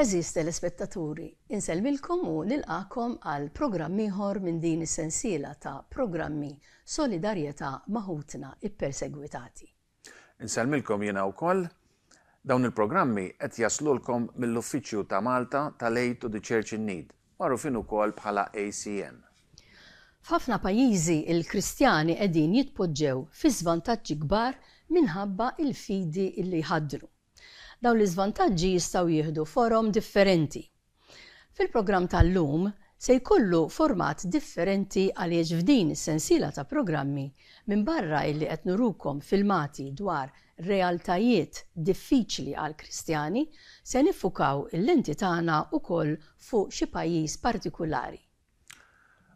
Eżis telespettaturi, insellmilkom u nilqakom għal programm ieħor minn din is-sensiela ta' programmi Solidarjeta ma' Ħutna Ippersegwitati. Insellmilkom jiena wkoll dawn il-programmi qed jaslulkom mill-Uffiċċju ta' Malta tal-Aid to the Church in Need, magħrufin ukoll bħala ACN. F'ħafna pajjiżi il-Kristjani qegħdin jitpoġġew fi żvantaġġi kbar minħabba il-fidi li jħaddru. Dawn l-iżvantaġġi jistgħu jieħdu forom differenti. Fil-programm tal-lum se jkollu format differenti għaliex f'din is-sensiela ta' programmi minn barra illi qed nurukom filmati dwar realtajiet diffiċli għal Kristjani se niffukaw il-lenti tagħna wkoll fuq xi pajjiż partikulari.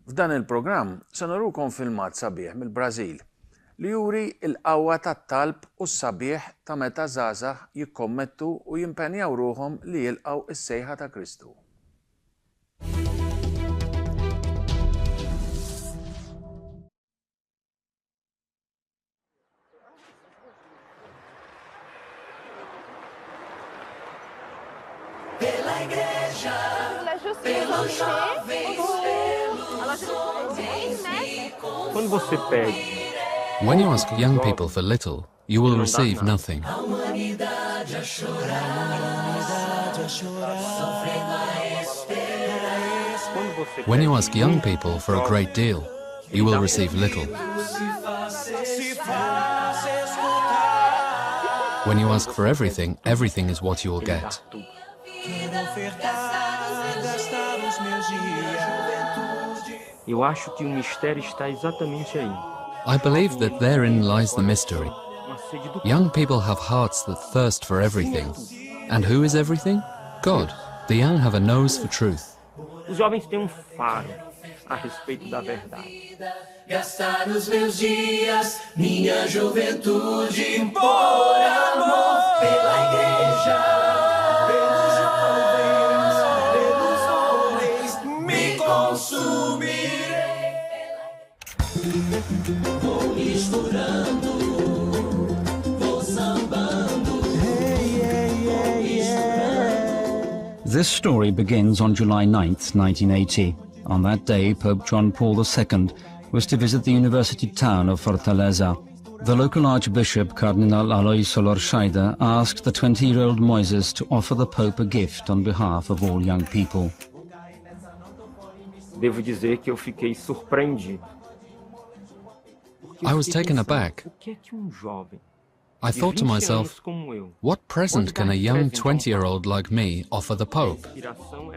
F'dan il-programm se nurukom filmat sabiħ mill-Brażil li juri l-qawwa tat-talb u s-sabiħ ta' meta żgħażagħ jikkommettu u jimpenjaw ruhom li jilqgħu s-sejħa ta' Kristu. Quando você pede, When you ask young people for little, you will receive nothing. When you ask young people for a great deal, you will receive little. When you ask for everything, everything is what you will get. eu acho que o mistério está exatamente aí. I believe that therein lies the mystery. Young people have hearts that thirst for everything. And who is everything? God. The young have a nose for truth. Os jovens têm faro a respeito da verdade. Gastar os meus dias, minha juventude, por amor pela igreja, pelos homens, me consumirei. Vou misturando, vou sambando. This story begins on July 9th, 1980. On that day, Pope John Paul II was to visit the university town of Fortaleza. The local Archbishop, Cardinal Alois Solidarjeta, asked the 20-year-old Moises to offer the Pope a gift on behalf of all young people. Devo dizer que eu fiquei surpreendido. I was taken aback. O que é que jovem I thought to myself, what present can a young 20-year-old like me offer the Pope?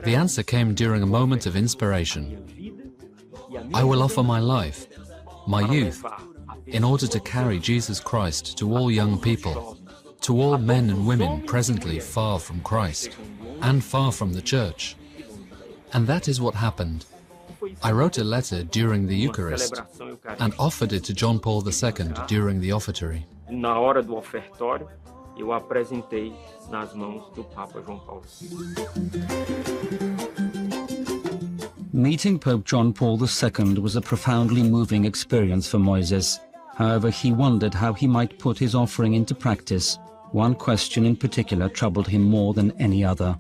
The answer came during a moment of inspiration. I will offer my life, my youth, in order to carry Jesus Christ to all young people, to all men and women presently far from Christ, and far from the Church. And that is what happened. I wrote a letter during the Eucharist and offered it to John Paul II during the offertory. Na hora do ofertório, eu apresentei nas mãos do Papa João Paulo. Meeting Pope John Paul II was a profoundly moving experience for Moises. However, he wondered how he might put his offering into practice. One question in particular troubled him more than any other.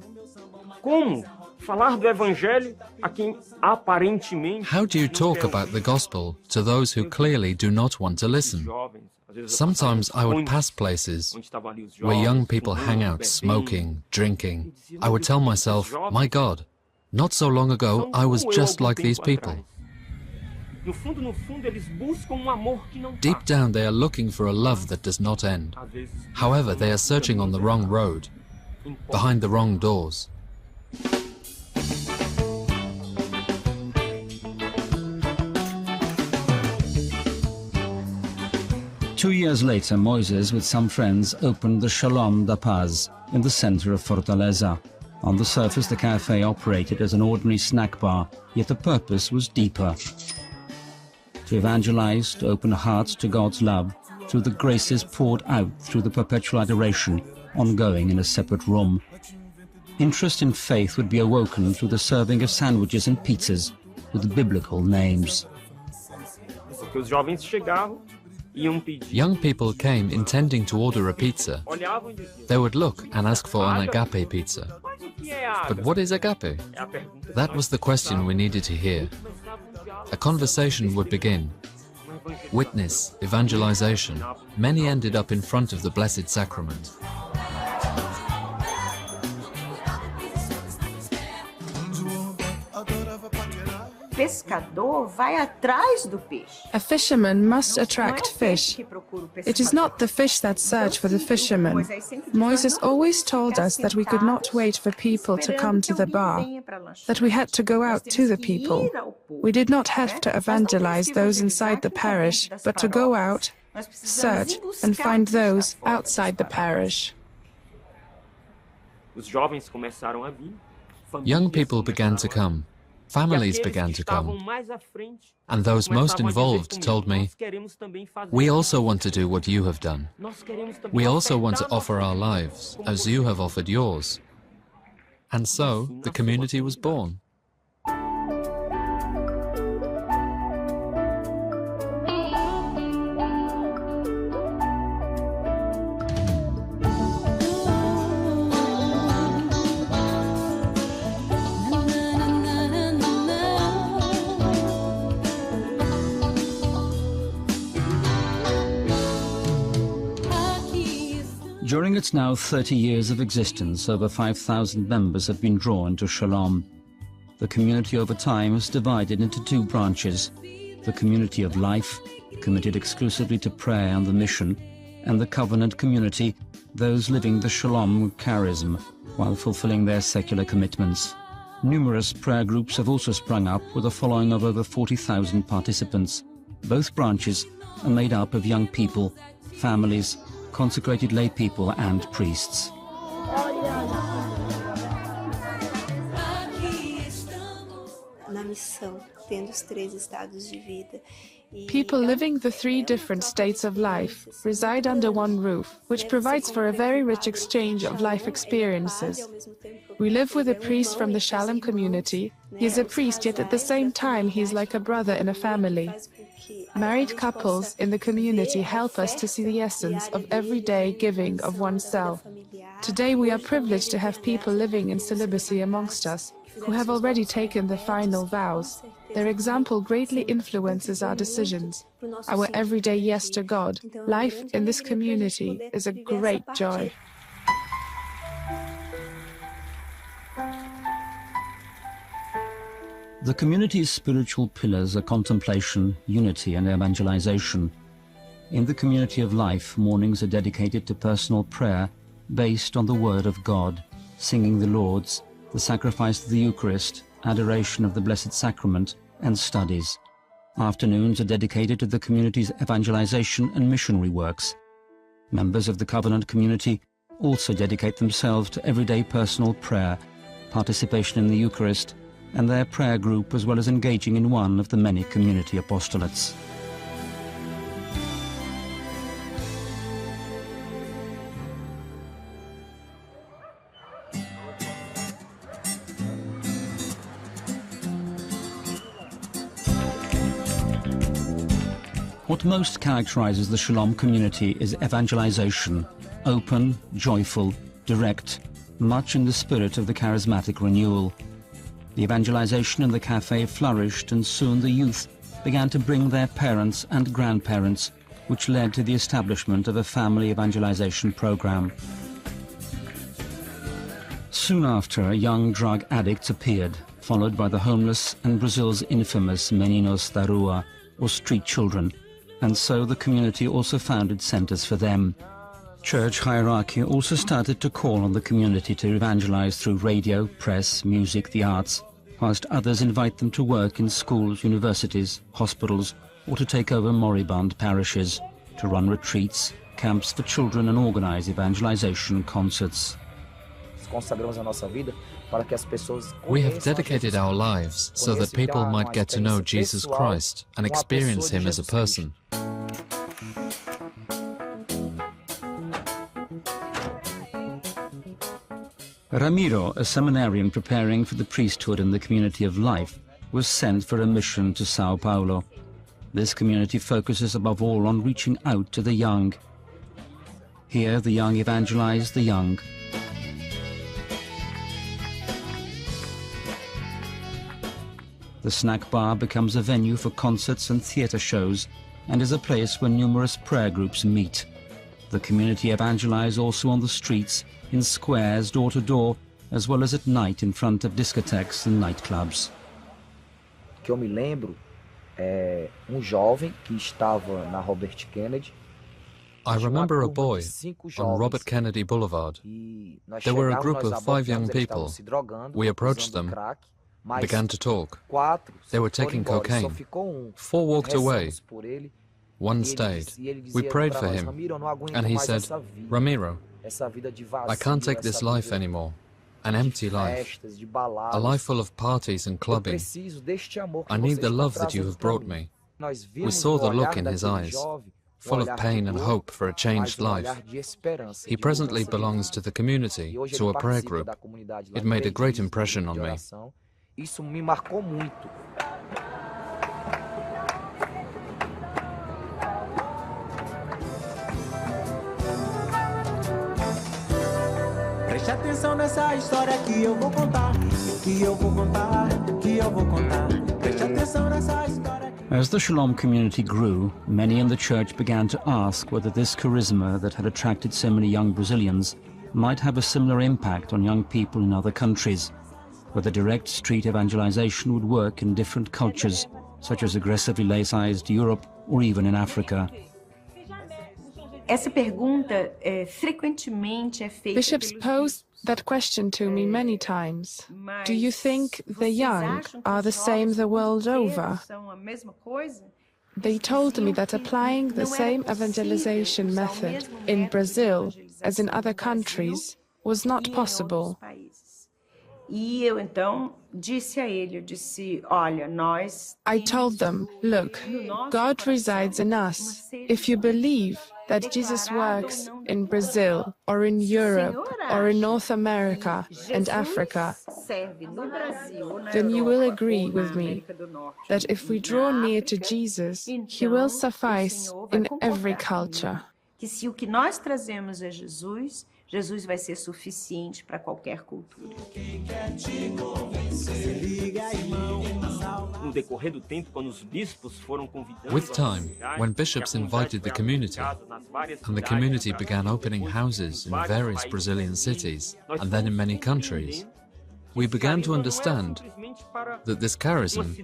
Como falar do evangelho a quem aparentemente How do you talk about the gospel to those who clearly do not want to listen? Sometimes I would pass places where young people hang out smoking, drinking. I would tell myself, my God, not so long ago I was just like these people. Deep down they are looking for a love that does not end. However, they are searching on the wrong road, behind the wrong doors. Two years later, Moises, with some friends, opened the Shalom da Paz in the center of Fortaleza. On the surface, the cafe operated as an ordinary snack bar, yet the purpose was deeper. To evangelize, to open hearts to God's love, through the graces poured out through the perpetual adoration, ongoing in a separate room. Interest in faith would be awoken through the serving of sandwiches and pizzas with biblical names. Porque os jovens chegavam Young people came intending to order a pizza. They would look and ask for an agape pizza. But what is agape? That was the question we needed to hear. A conversation would begin. Witness, evangelization. Many ended up in front of the Blessed Sacrament. Pescador vai atrás do peixe. A fisherman must attract fish. It is not the fish that search for the fisherman. Moses always told us that we could not wait for people to come to the bar, that we had to go out to the people. We did not have to evangelize those inside the parish, but to go out, search, and find those outside the parish. Young people began to come. Families began to come, and those most involved told me, "We also want to do what you have done. We also want to offer our lives as you have offered yours." And so the community was born. During its now 30 years of existence, over 5,000 members have been drawn to Shalom. The community over time is divided into two branches: the community of life, committed exclusively to prayer and the mission, and the covenant community, those living the Shalom charism while fulfilling their secular commitments. Numerous prayer groups have also sprung up with a following of over 40,000 participants. Both branches are made up of young people, families, consecrated lay people and priests. People living the three different states of life reside under one roof, which provides for a very rich exchange of life experiences. We live with a priest from the Shalom community. He is a priest, yet at the same time he is like a brother in a family. Married couples in the community help us to see the essence of everyday giving of oneself. Today we are privileged to have people living in celibacy amongst us who have already taken the final vows. Their example greatly influences our decisions, our everyday yes to God. Life in this community is a great joy. The community's spiritual pillars are contemplation, unity, and evangelization. In the community of life, mornings are dedicated to personal prayer based on the Word of God, singing the Lauds, the sacrifice of the Eucharist, adoration of the Blessed Sacrament, and studies. Afternoons are dedicated to the community's evangelization and missionary works. Members of the Covenant community also dedicate themselves to everyday personal prayer, participation in the Eucharist, and their prayer group, as well as engaging in one of the many community apostolates. What most characterizes the Shalom community is evangelization, open, joyful, direct, much in the spirit of the charismatic renewal. The evangelization in the cafe flourished, and soon the youth began to bring their parents and grandparents, which led to the establishment of a family evangelization program. Soon after, a young drug addict appeared, followed by the homeless and Brazil's infamous Meninos da Rua, or street children, and so the community also founded centers for them. Church hierarchy also started to call on the community to evangelize through radio, press, music, the arts, whilst others invite them to work in schools, universities, hospitals, or to take over moribund parishes, to run retreats, camps for children, and organize evangelization concerts. We have dedicated our lives so that people might get to know Jesus Christ and experience him as a person. Ramiro, a seminarian preparing for the priesthood in the community of life, was sent for a mission to Sao Paulo. This community focuses above all on reaching out to the young. Here, the young evangelize the young. The snack bar becomes a venue for concerts and theatre shows and is a place where numerous prayer groups meet. The community evangelize also on the streets, in squares, door to door, as well as at night in front of discotheques and nightclubs. Que eu me lembro jovem que estava na Robert Kennedy. I remember a boy on Robert Kennedy Boulevard. There were a group of 5 young people. We approached them, began to talk. They were taking cocaine. 4 walked away. 1 stayed. We prayed for him, and he said, "Ramiro, I can't take this life anymore. An empty life. A life full of parties and clubbing. I need the love that you have brought me." We saw the look in his eyes, full of pain and hope for a changed life. He presently belongs to the community, to a prayer group. It made a great impression on me. Isso me marcou muito. Preste atenção nessa história que eu vou contar, que eu vou contar, que eu vou contar. Preste atenção nessa história. As the Shalom community grew, many in the church began to ask whether this charisma that had attracted so many young Brazilians might have a similar impact on young people in other countries, whether direct street evangelization would work in different cultures, such as aggressively laicized Europe or even in Africa. Essa pergunta frequentemente é feita. Bishops pose that question to me many times. Do you think the young are the same the world over? They told me that applying the same evangelization method in Brazil as in other countries was not possible. E eu então disse a ele, eu disse, olha, nós. I told them, look, God resides in us. If you believe that Jesus works in Brazil or in Europe or in North America and Africa, then you will agree with me that if we draw near to Jesus, he will suffice in every culture. Que se o que nós trazemos é Jesus, Jesus vai ser suficiente para qualquer cultura. No decorrer do tempo, quando os bispos foram convidando, With time, when bishops invited the community, and the community began opening houses in various Brazilian cities, and then in many countries, we began to understand that this charism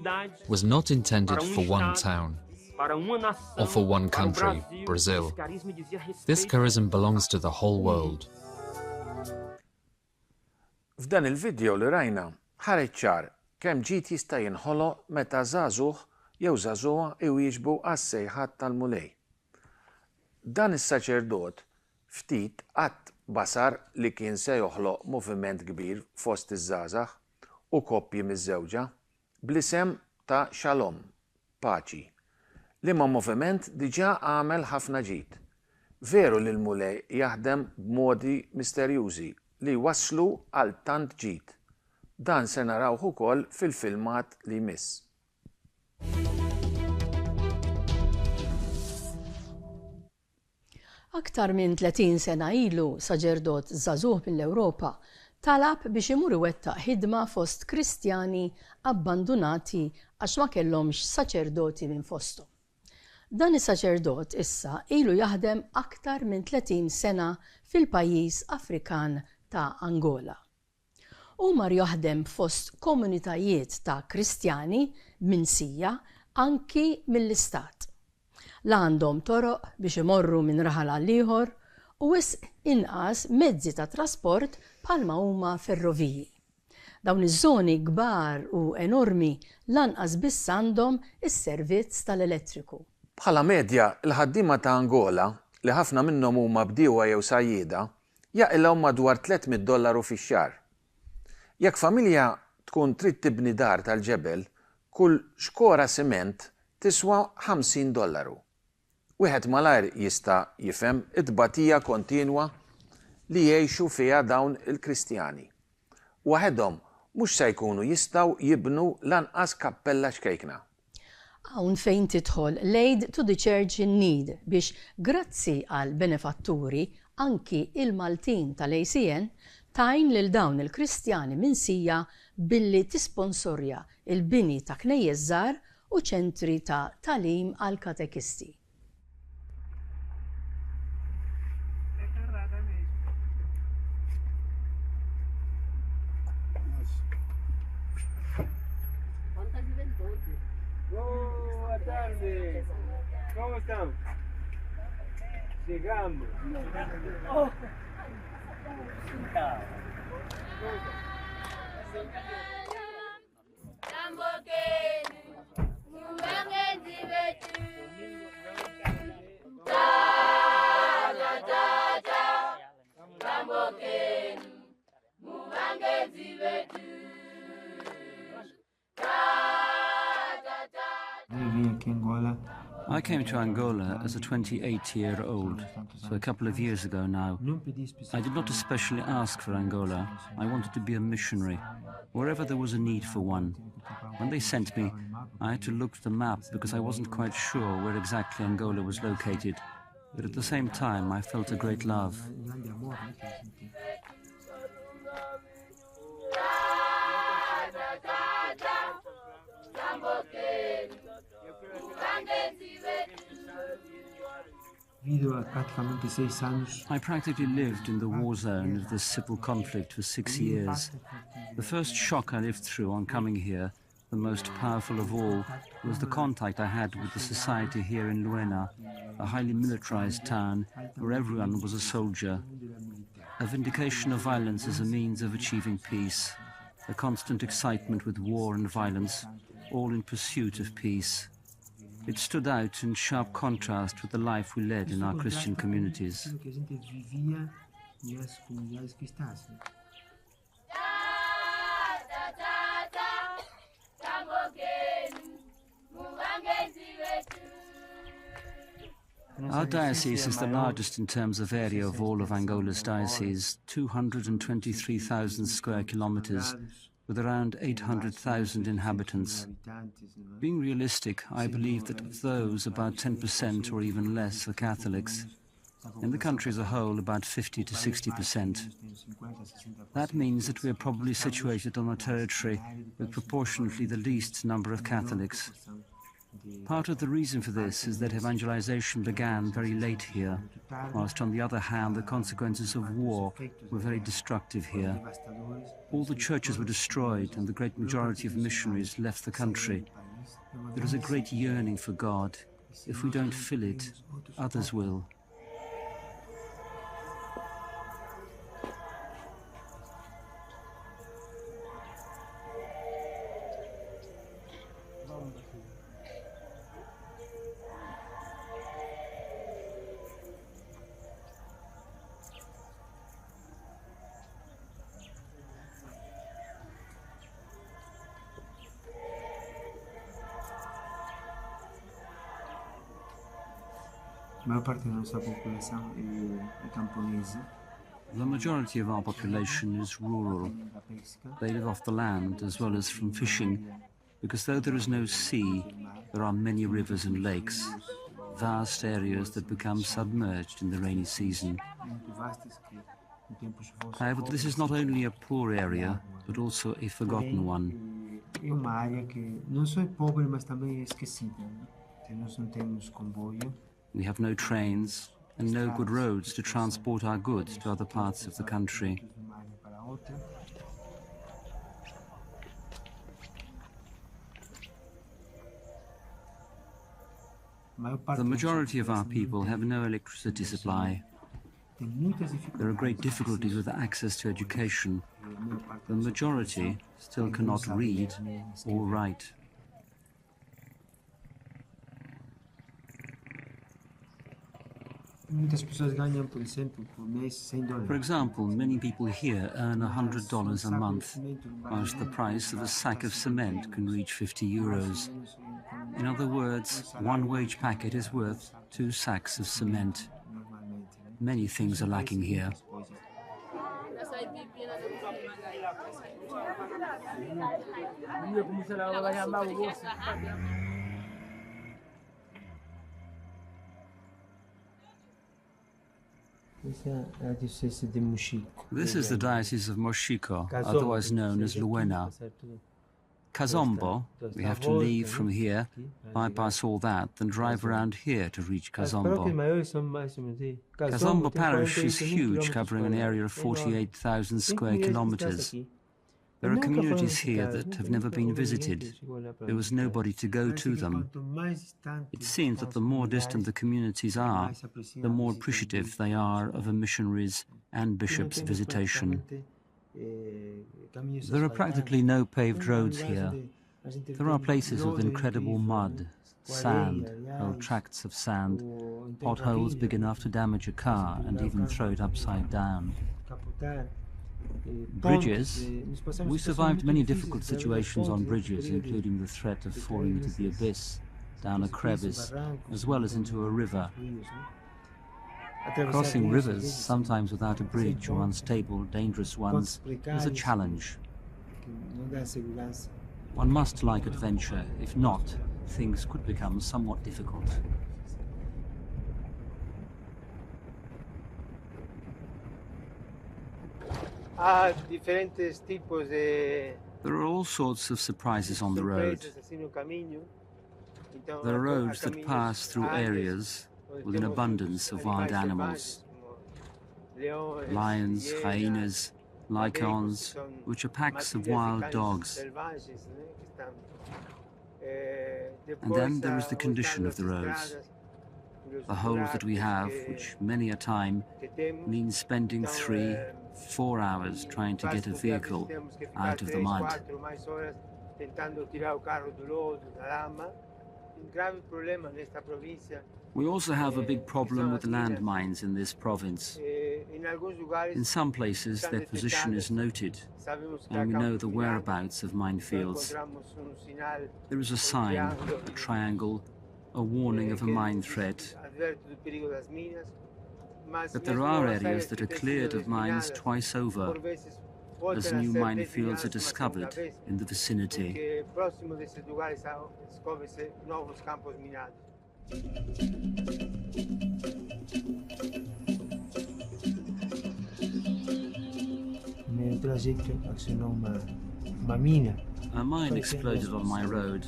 was not intended for one town, or for one country, Brazil. This charism belongs to the whole world. F'dan il-video li rajna ħareġ ċar kemm ġid jista' jinħoloq meta żagħżugħ jew żagħżugħa iwieġbu għas-sejħat tal-mulej. Dan is-saċerdot ftit qatt basar li kien se joħloq moviment kbir fost iż-żgħażagħ u koppji miż-żewġa bl-isem ta' Shalom, paċi. Liema moviment diġà għamel ħafna ġid. Veru li l-mulej jaħdem b'modi misterjużi li waslu għal tant ġid. Dan se narawh ukoll fil-filmat li jmiss. Aktar minn 30 sena ilu saċerdot żagħżugħ mill-Ewropa talab biex imur iwettaq ħidma fost Kristjani abbandunati għax ma kellhomx saċerdoti minn fosthom. Dan is-saċerdot issa ilu jaħdem aktar minn 30 sena fil-pajjiż Afrikan ta' Angola. U mar jaħdem fost komunitajiet ta' Kristjani minsija anki mill-istat. La għandhom toroq biex imorru minn raħal għal ieħor u inqas mezzi ta' trasport bħalma huma ferroviji. Dawn iż-żoni kbar u enormi lanqas biss għandhom is-servizz tal-elettriku. Bħala medja, il-ħaddiema ta' Angola li ħafna minnhom huma bdiewa jew sajjieda jaqilhom madwar $300 fix-xahar. Jekk familja tkun trid tibni dar tal-ġebel, kull xkora siment tiswa $50. Wieħed malajr jista' jifhem it-tbatija kontinwa li jgħixu fiha dawn il-Kristjani. Waħedhom mhux se jkunu jistgħu jibnu lanqas kappella xkejkna. Hawn fejn tidħol l-Aid to the Church in Need biex grazzi għal benefatturi anki il-Maltin tal-ACN tajn lil dawn il-Kristjani minsija billi tisponsorja il-bini ta' knejjes żgħar u ċentri ta' talim għal katekisti. Boa tarde. ¿Cómo están? Llegamos. Oh. I came to Angola as a 28-year-old, so a couple of years ago now. I did not especially ask for Angola. I wanted to be a missionary, wherever there was a need for one. When they sent me, I had to look at the map because I wasn't quite sure where exactly Angola was located. But at the same time, I felt a great love. I practically lived in the war zone of this civil conflict for 6 years. The first shock I lived through on coming here, the most powerful of all, was the contact I had with the society here in Luena, a highly militarized town where everyone was a soldier. A vindication of violence as a means of achieving peace, a constant excitement with war and violence, all in pursuit of peace. It stood out in sharp contrast with the life we led in our Christian communities. Our diocese is the largest in terms of area of all of Angola's dioceses, 223,000 square kilometers, with around 800,000 inhabitants. Being realistic, I believe that of those, about 10% or even less are Catholics. In the country as a whole, about 50 to 60%. That means that we are probably situated on a territory with proportionately the least number of Catholics. Part of the reason for this is that evangelization began very late here, whilst on the other hand the consequences of war were very destructive here. All the churches were destroyed and the great majority of missionaries left the country. There is a great yearning for God. If we don't fill it, others will. The majority of our population is rural. They live off the land as well as from fishing, because though there is no sea, there are many rivers and lakes, vast areas that become submerged in the rainy season. However, this is not only a poor area, but also a forgotten one. We have no trains and no good roads to transport our goods to other parts of the country. The majority of our people have no electricity supply. There are great difficulties with access to education. The majority still cannot read or write. For example, many people here earn $100 a month, whilst the price of a sack of cement can reach 50 euros. In other words, one wage packet is worth 2 sacks of cement. Many things are lacking here. This is the Diocese of Moxico, otherwise known as Luena. Kazombo, we have to leave from here, bypass all that, then drive around here to reach Kazombo. Kazombo parish is huge, covering an area of 48,000 square kilometers. There are communities here that have never been visited. There was nobody to go to them. It seems that the more distant the communities are, the more appreciative they are of a missionary's and bishop's visitation. There are practically no paved roads here. There are places with incredible mud, sand, whole tracts of sand, potholes big enough to damage a car and even throw it upside down. Bridges. We survived many difficult situations on bridges, including the threat of falling into the abyss, down a crevice, as well as into a river. Crossing rivers, sometimes without a bridge or unstable, dangerous ones, is a challenge. One must like adventure. If not, things could become somewhat difficult. There are all sorts of surprises on the road. There are roads that pass through areas with an abundance of wild animals. Lions, hyenas, lycons, which are packs of wild dogs. And then there is the condition of the roads. The holes that we have, which many a time means spending 3-4 hours trying to get a vehicle out of the mud. We also have a big problem with landmines in this province. In some places their position is noted, and we know the whereabouts of minefields. There is a sign, a triangle, a warning of a mine threat. But there are areas that are cleared of mines twice over, as new minefields are discovered in the vicinity. A mine exploded on my road.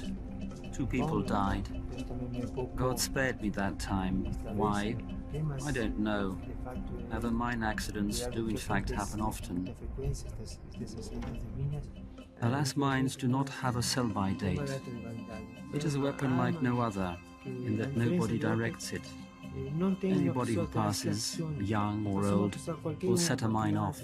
2 people died. God spared me that time. Why? I don't know. Other mine accidents do in fact happen often. Alas, mines do not have a sell-by date. It is a weapon like no other, in that nobody directs it. Anybody who passes, young or old, will set a mine off.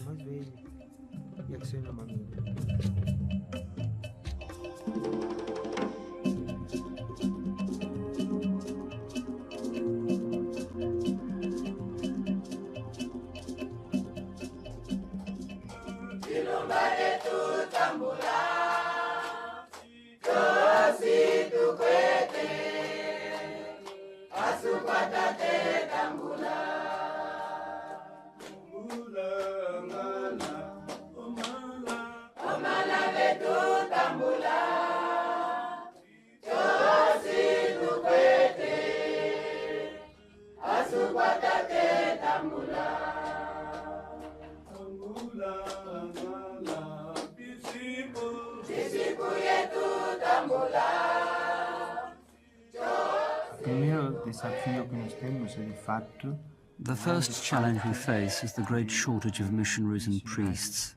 The first challenge we face is the great shortage of missionaries and priests.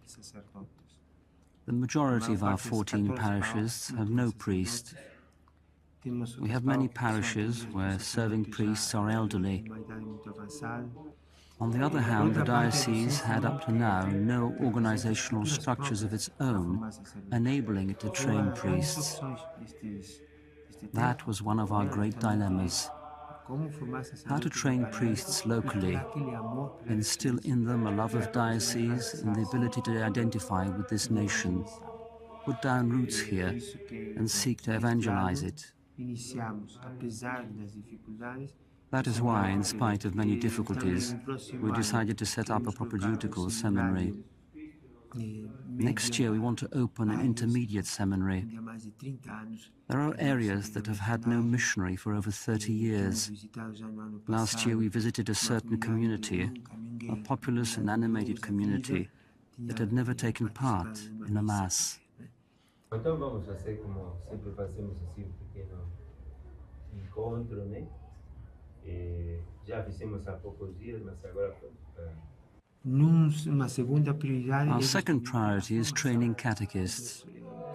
The majority of our 14 parishes have no priest. We have many parishes where serving priests are elderly. On the other hand, the diocese had up to now no organizational structures of its own, enabling it to train priests. That was one of our great dilemmas. How to train priests locally, instill in them a love of diocese and the ability to identify with this nation, put down roots here and seek to evangelize it. That is why, in spite of many difficulties, we decided to set up a propaedeutical seminary. Next year we want to open an intermediate seminary. There are areas that have had no missionary for over 30 years. Last year we visited a certain community, a populous and animated community that had never taken part in a mass. Então vamos fazer como sempre fazemos assim um pequeno encontro, né? Já fizemos há poucos dias, mas agora Our second priority is training catechists.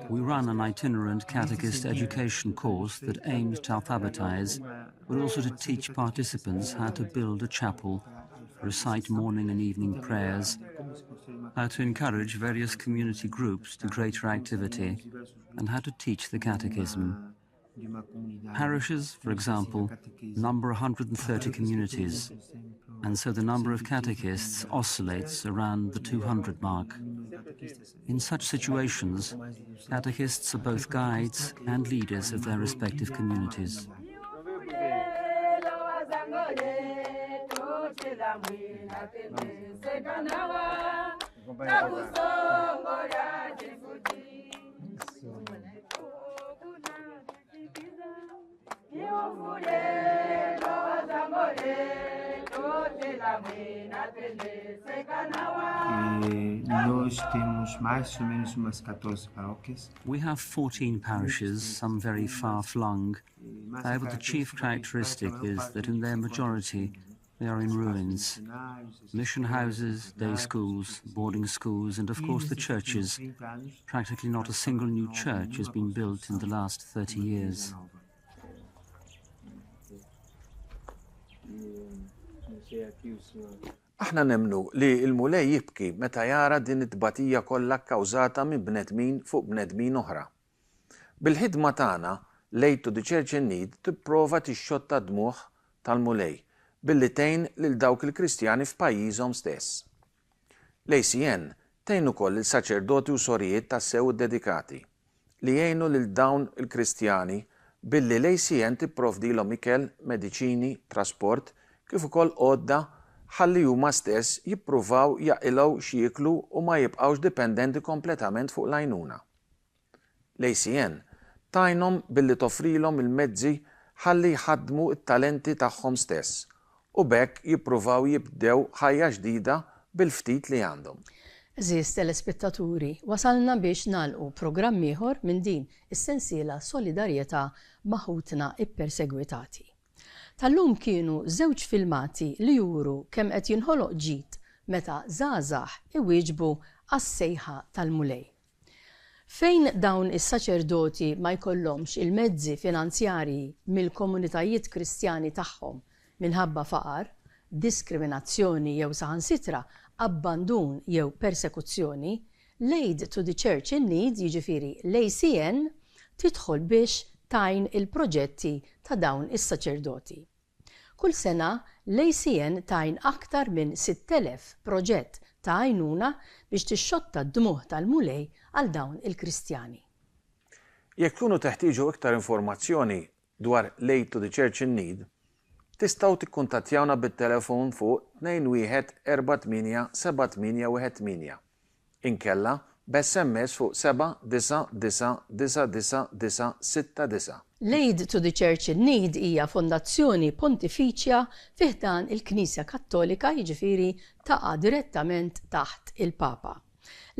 We run an itinerant catechist education course that aims to alphabetize, but also to teach participants how to build a chapel, recite morning and evening prayers, how to encourage various community groups to greater activity, and how to teach the catechism. Parishes, for example, number 130 communities, and so the number of catechists oscillates around the 200 mark. In such situations, catechists are both guides and leaders of their respective communities. We have 14 parishes, some very far-flung. However, the chief characteristic is that in their majority they are in ruins. Mission houses, day schools, boarding schools, and of course the churches. Practically not a single new church has been built in the last 30 years. Aħna nemnu li l-mulej jibki meta jara din it-tbatija kollha kkawżata minn bnedmin fuq bnedmin oħra. Bil-ħidma tagħna Late to the Church in Need tipprova tixxotta dmuħ tal-mulej billi tgħin lil dawk il-Kristjani f'pajjiżhom stess. L-ACN tgħin ukoll il-saċerdoti u sorijiet tas-sew dedikati li jgħinu lil dawn il-Kristjani billi l-ACN tipprovdilhom ikel, mediċini, trasport, kif ukoll għodda ħalli huma stess jippruvaw jaqilgħu xi jieklu u ma jibqgħux dipendenti kompletament fuq l-għajnuna. L-ACN tajnhom billi toffrilhom il-mezzi ħalli jħaddmu t-talenti tagħhom stess u bekk jippruvaw jibdew ħajja ġdida bil-ftit li għandhom. Eżis telespettaturi, wasalna biex nagħlqu programm ieħor minn din is-sensiela Solidarjeta ma' Ħutna Ippersegwitati. Tal-lum kienu żewġ filmati li juru kemm qed jinħoloq ġid meta żgħażagħ iwieġbu għas-sejħa tal-mulej. Fejn dawn is-saċerdoti ma jkollhomx il-mezzi finanzjarji mill-komunitajiet Kristjani tagħhom minħabba faqar, diskriminazzjoni jew saħansitra abbandun jew persekuzzjoni, Late to the Church in Need, jiġifieri l-ACN, tidħol biex tajn il-proġetti ta' dawn is-saċerdoti. Kull sena l-ACN tajn aktar minn 6,000 proġett ta' għajnuna biex tixxotta d-dmuħ tal-mulej għal dawn il-Kristjani. Jekk tkunu teħtieġu iktar informazzjoni dwar Late to the Church in Need, tistgħu tikkuntattjawna bit-telefon fuq 21 48 7818. Inkella b'SMS fuq 7999969. Late to the Church in Need hija fondazzjoni pontifiċja fih dan il-Knisja Kattolika, jiġifieri taqa' direttament taħt il-Papa.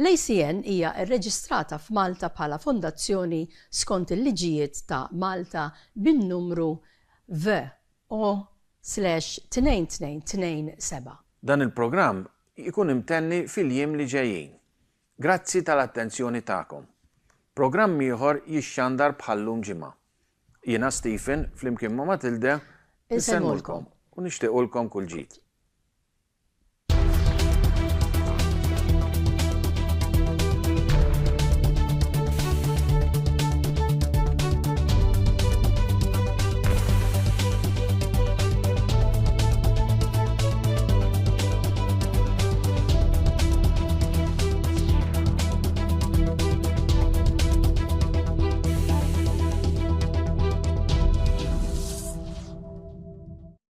L-ACN hija rreġistrata f'Malta bħala fondazzjoni skont il-liġijiet ta' Malta bin-numru VO/2227. Dan il-programm ikun imtenni fil-jiem li ġejjin. Grazzi tal-attenzjoni tagħkom. Programm ieħor jixxandar bħallum ġimgħa. Jiena Stephen flimkien ma' Matilde insemmulkom u nixtiequlkom kull ġid.